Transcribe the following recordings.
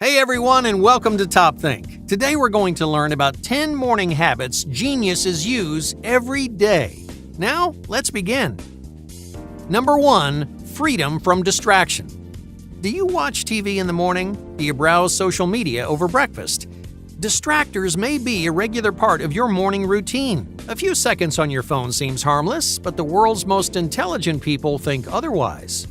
Hey everyone, and welcome to Top Think. Today we're going to learn about 10 morning habits geniuses use every day. Now, let's begin. Number 1, freedom from distraction. Do you watch TV in the morning? Do you browse social media over breakfast? Distractors may be a regular part of your morning routine. A few seconds on your phone seems harmless, but the world's most intelligent people think otherwise.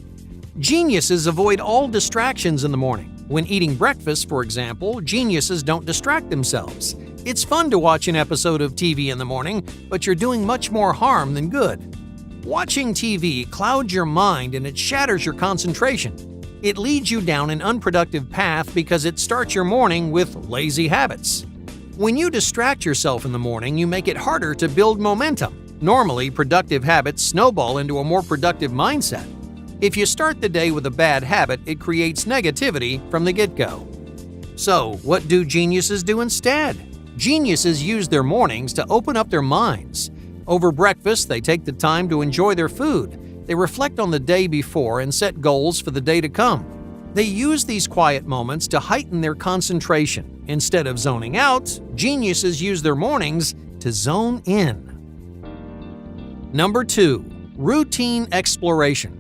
Geniuses avoid all distractions in the morning. When eating breakfast, for example, geniuses don't distract themselves. It's fun to watch an episode of TV in the morning, but you're doing much more harm than good. Watching TV clouds your mind and it shatters your concentration. It leads you down an unproductive path because it starts your morning with lazy habits. When you distract yourself in the morning, you make it harder to build momentum. Normally, productive habits snowball into a more productive mindset. If you start the day with a bad habit, it creates negativity from the get-go. So, what do geniuses do instead? Geniuses use their mornings to open up their minds. Over breakfast, they take the time to enjoy their food. They reflect on the day before and set goals for the day to come. They use these quiet moments to heighten their concentration. Instead of zoning out, geniuses use their mornings to zone in. Number 2, routine exploration.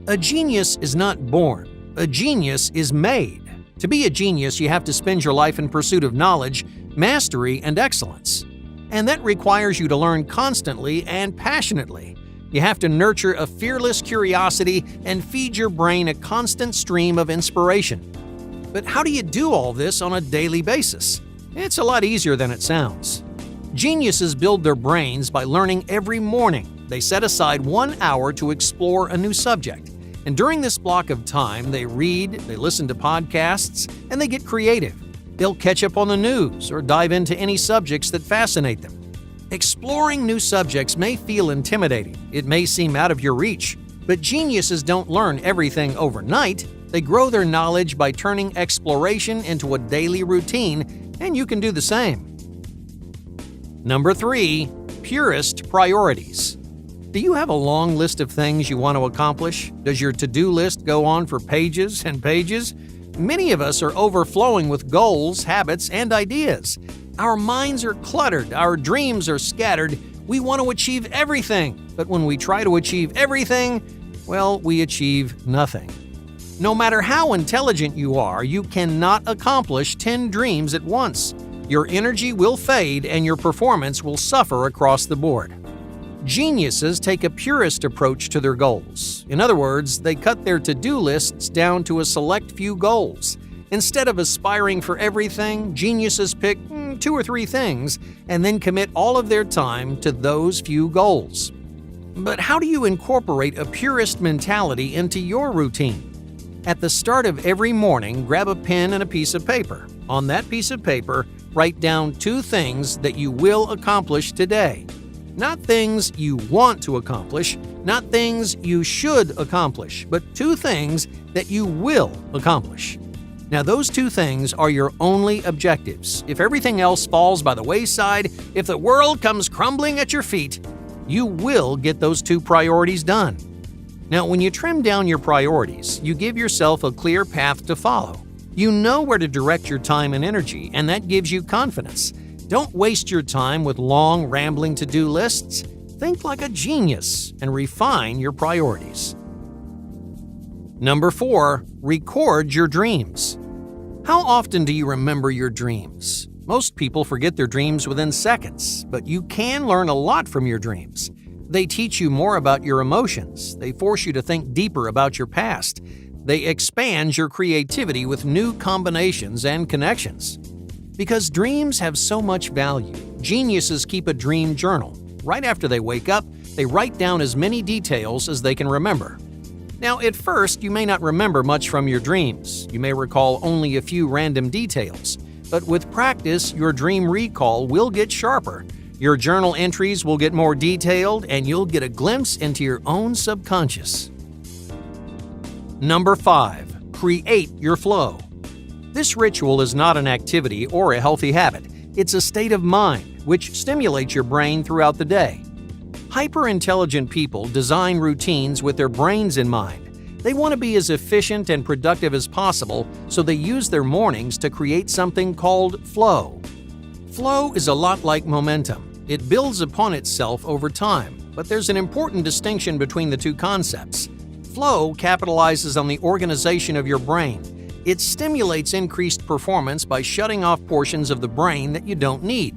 A genius is not born. A genius is made. To be a genius, you have to spend your life in pursuit of knowledge, mastery, and excellence. And that requires you to learn constantly and passionately. You have to nurture a fearless curiosity and feed your brain a constant stream of inspiration. But how do you do all this on a daily basis? It's a lot easier than it sounds. Geniuses build their brains by learning every morning. They set aside 1 hour to explore a new subject. And during this block of time, they read, they listen to podcasts, and they get creative. They'll catch up on the news or dive into any subjects that fascinate them. Exploring new subjects may feel intimidating. It may seem out of your reach. But geniuses don't learn everything overnight. They grow their knowledge by turning exploration into a daily routine, and you can do the same. Number 3, purest priorities. Do you have a long list of things you want to accomplish? Does your to-do list go on for pages and pages? Many of us are overflowing with goals, habits, and ideas. Our minds are cluttered, our dreams are scattered. We want to achieve everything, but when we try to achieve everything, well, we achieve nothing. No matter how intelligent you are, you cannot accomplish 10 dreams at once. Your energy will fade and your performance will suffer across the board. Geniuses take a purist approach to their goals. In other words, they cut their to-do lists down to a select few goals. Instead of aspiring for everything, geniuses pick 2 or 3 things and then commit all of their time to those few goals. But how do you incorporate a purist mentality into your routine? At the start of every morning, grab a pen and a piece of paper. On that piece of paper, write down 2 things that you will accomplish today. Not things you want to accomplish, not things you should accomplish, but 2 things that you will accomplish. Now, those 2 things are your only objectives. If everything else falls by the wayside, if the world comes crumbling at your feet, you will get those 2 priorities done. Now, when you trim down your priorities, you give yourself a clear path to follow. You know where to direct your time and energy, and that gives you confidence. Don't waste your time with long, rambling to-do lists. Think like a genius and refine your priorities. Number 4, record your dreams. How often do you remember your dreams? Most people forget their dreams within seconds, but you can learn a lot from your dreams. They teach you more about your emotions. They force you to think deeper about your past. They expand your creativity with new combinations and connections. Because dreams have so much value, geniuses keep a dream journal. Right after they wake up, they write down as many details as they can remember. Now, at first, you may not remember much from your dreams. You may recall only a few random details. But with practice, your dream recall will get sharper. Your journal entries will get more detailed, and you'll get a glimpse into your own subconscious. Number 5, create your flow. This ritual is not an activity or a healthy habit. It's a state of mind which stimulates your brain throughout the day. Hyper-intelligent people design routines with their brains in mind. They want to be as efficient and productive as possible, so they use their mornings to create something called flow. Flow is a lot like momentum. It builds upon itself over time, but there's an important distinction between the two concepts. Flow capitalizes on the organization of your brain. It stimulates increased performance by shutting off portions of the brain that you don't need.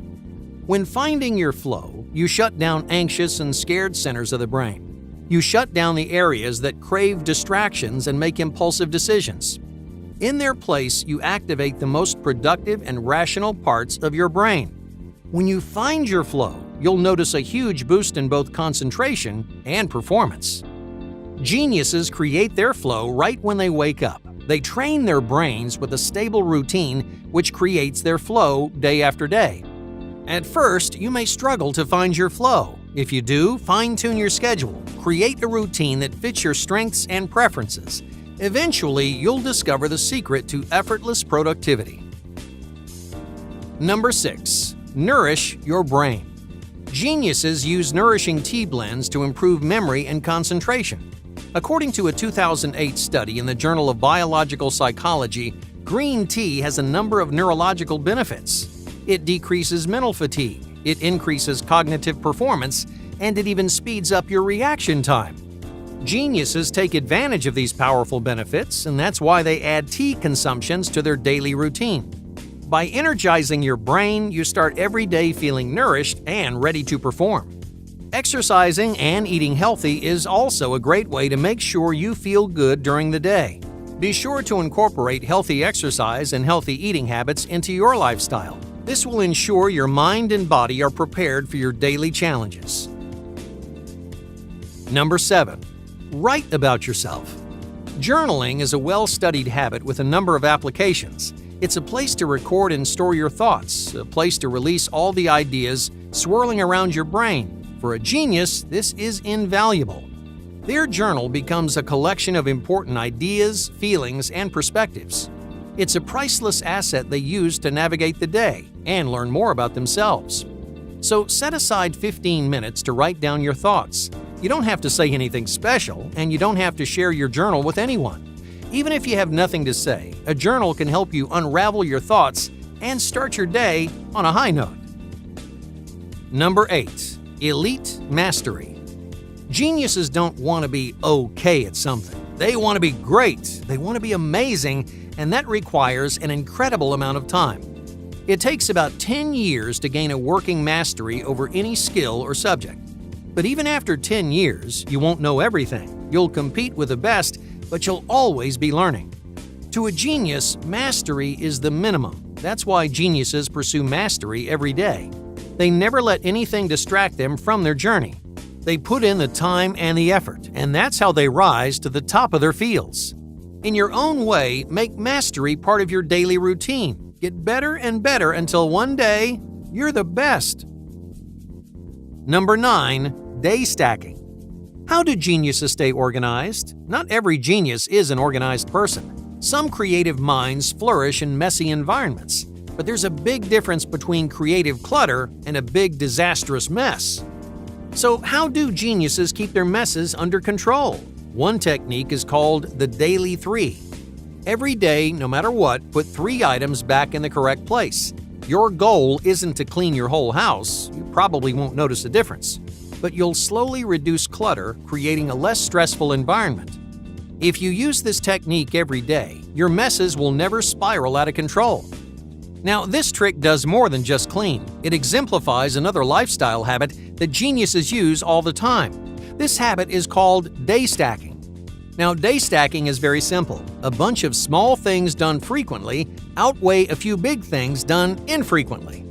When finding your flow, you shut down anxious and scared centers of the brain. You shut down the areas that crave distractions and make impulsive decisions. In their place, you activate the most productive and rational parts of your brain. When you find your flow, you'll notice a huge boost in both concentration and performance. Geniuses create their flow right when they wake up. They train their brains with a stable routine which creates their flow day after day. At first, you may struggle to find your flow. If you do, fine-tune your schedule. Create a routine that fits your strengths and preferences. Eventually, you'll discover the secret to effortless productivity. Number 6. Nourish your brain. Geniuses use nourishing tea blends to improve memory and concentration. According to a 2008 study in the Journal of Biological Psychology, green tea has a number of neurological benefits. It decreases mental fatigue, it increases cognitive performance, and it even speeds up your reaction time. Geniuses take advantage of these powerful benefits, and that's why they add tea consumptions to their daily routine. By energizing your brain, you start every day feeling nourished and ready to perform. Exercising and eating healthy is also a great way to make sure you feel good during the day. Be sure to incorporate healthy exercise and healthy eating habits into your lifestyle. This will ensure your mind and body are prepared for your daily challenges. Number 7. Write about yourself. Journaling is a well-studied habit with a number of applications. It's a place to record and store your thoughts, a place to release all the ideas swirling around your brain. For a genius, this is invaluable. Their journal becomes a collection of important ideas, feelings, and perspectives. It's a priceless asset they use to navigate the day and learn more about themselves. So set aside 15 minutes to write down your thoughts. You don't have to say anything special, and you don't have to share your journal with anyone. Even if you have nothing to say, a journal can help you unravel your thoughts and start your day on a high note. Number 8. Elite mastery. Geniuses don't want to be okay at something. They want to be great. They want to be amazing, and that requires an incredible amount of time. It takes about 10 years to gain a working mastery over any skill or subject. But even after 10 years, you won't know everything. You'll compete with the best, but you'll always be learning. To a genius, mastery is the minimum. That's why geniuses pursue mastery every day. They never let anything distract them from their journey. They put in the time and the effort, and that's how they rise to the top of their fields. In your own way, make mastery part of your daily routine. Get better and better until one day, you're the best. Number 9. Day stacking. How do geniuses stay organized? Not every genius is an organized person. Some creative minds flourish in messy environments, but there's a big difference between creative clutter and a big disastrous mess. So how do geniuses keep their messes under control? One technique is called the Daily 3. Every day, no matter what, put 3 items back in the correct place. Your goal isn't to clean your whole house. You probably won't notice a difference. But you'll slowly reduce clutter, creating a less stressful environment. If you use this technique every day, your messes will never spiral out of control. Now, this trick does more than just clean. It exemplifies another lifestyle habit that geniuses use all the time. This habit is called day stacking. Now, day stacking is very simple. A bunch of small things done frequently outweigh a few big things done infrequently.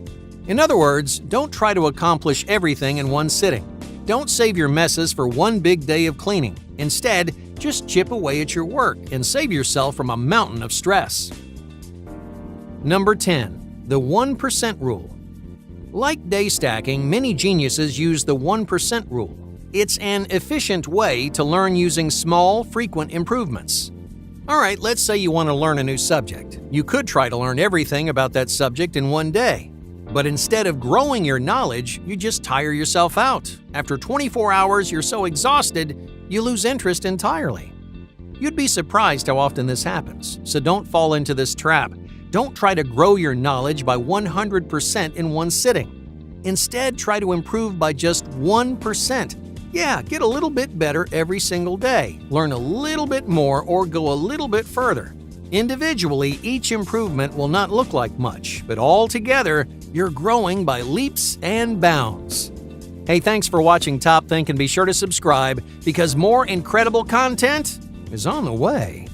In other words, don't try to accomplish everything in one sitting. Don't save your messes for one big day of cleaning. Instead, just chip away at your work and save yourself from a mountain of stress. Number 10. The 1% rule. Like day stacking, many geniuses use the 1% rule. It's an efficient way to learn using small, frequent improvements. Alright, let's say you want to learn a new subject. You could try to learn everything about that subject in one day. But instead of growing your knowledge, you just tire yourself out. After 24 hours, you're so exhausted, you lose interest entirely. You'd be surprised how often this happens, so don't fall into this trap. Don't try to grow your knowledge by 100% in one sitting. Instead, try to improve by just 1%. Yeah, get a little bit better every single day, learn a little bit more, or go a little bit further. Individually, each improvement will not look like much, but all together, you're growing by leaps and bounds. Hey, thanks for watching Top Think, and be sure to subscribe because more incredible content is on the way.